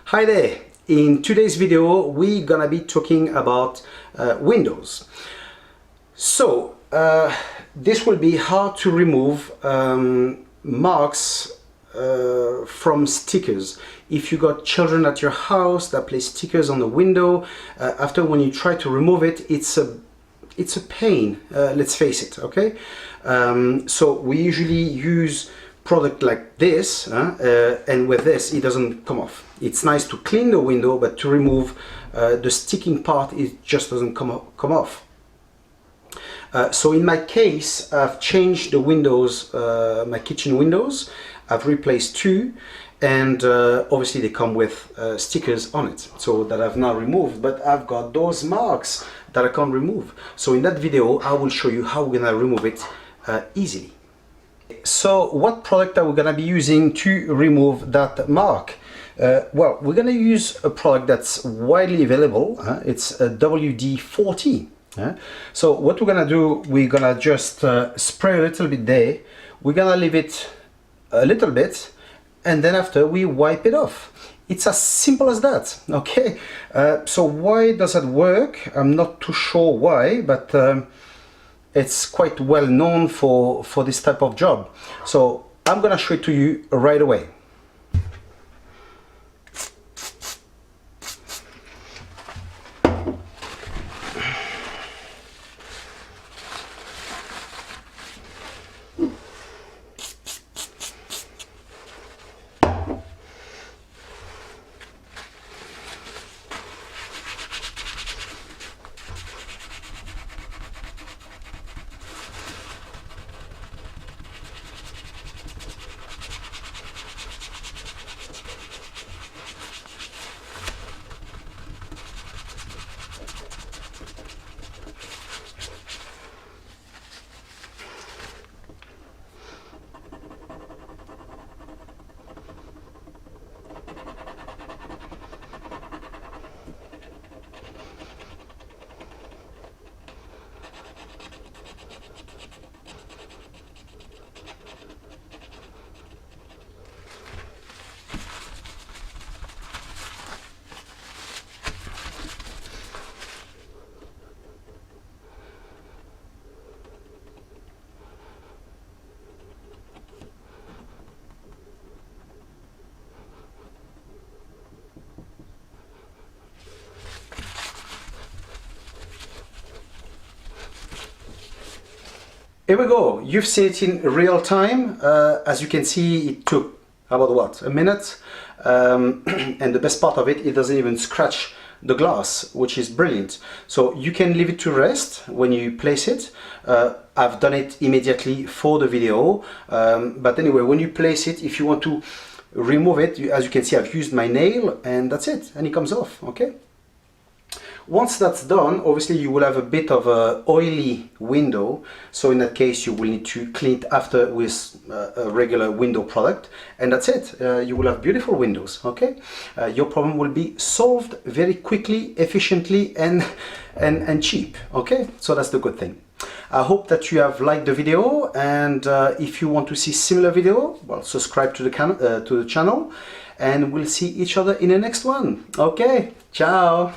Hi there! In today's video we're gonna be talking about windows. So this will be how to remove marks from stickers. If you got children at your house that place stickers on the window, after when you try to remove it, it's a pain, let's face it, okay? So we usually use product like this, and with this it doesn't come off. It's nice to clean the window, but to remove the sticking part, it just doesn't come off. So in my case, I've changed the windows, my kitchen windows. I've replaced two, and obviously they come with stickers on it, so that I've now removed, but I've got those marks that I can't remove. So in that video I will show you how we're gonna remove it easily. So what product are we gonna be using to remove that mark? Well, we're gonna use a product that's widely available. It's a WD-40. So what we're gonna do, we're gonna just spray a little bit there. We're gonna leave it a little bit, and then after we wipe it off. It's as simple as that, okay? So why does it work? I'm not too sure why, but it's quite well known for this type of job. So I'm gonna show it to you right away. Here we go. You've seen it in real time. As you can see, it took about what, a minute, and the best part of it, it doesn't even scratch the glass, which is brilliant. So you can leave it to rest when you place it. I've done it immediately for the video, but anyway, when you place it, if you want to remove it, as you can see, I've used my nail, and that's it, and it comes off, okay? Once that's done, obviously you will have a bit of a oily window, so in that case you will need to clean it after with a regular window product, and that's it. You will have beautiful windows, okay? Your problem will be solved very quickly, efficiently, and cheap, okay? So that's the good thing. I hope that you have liked the video, and if you want to see similar video, well, subscribe to the channel, and we'll see each other in the next one. Okay, ciao!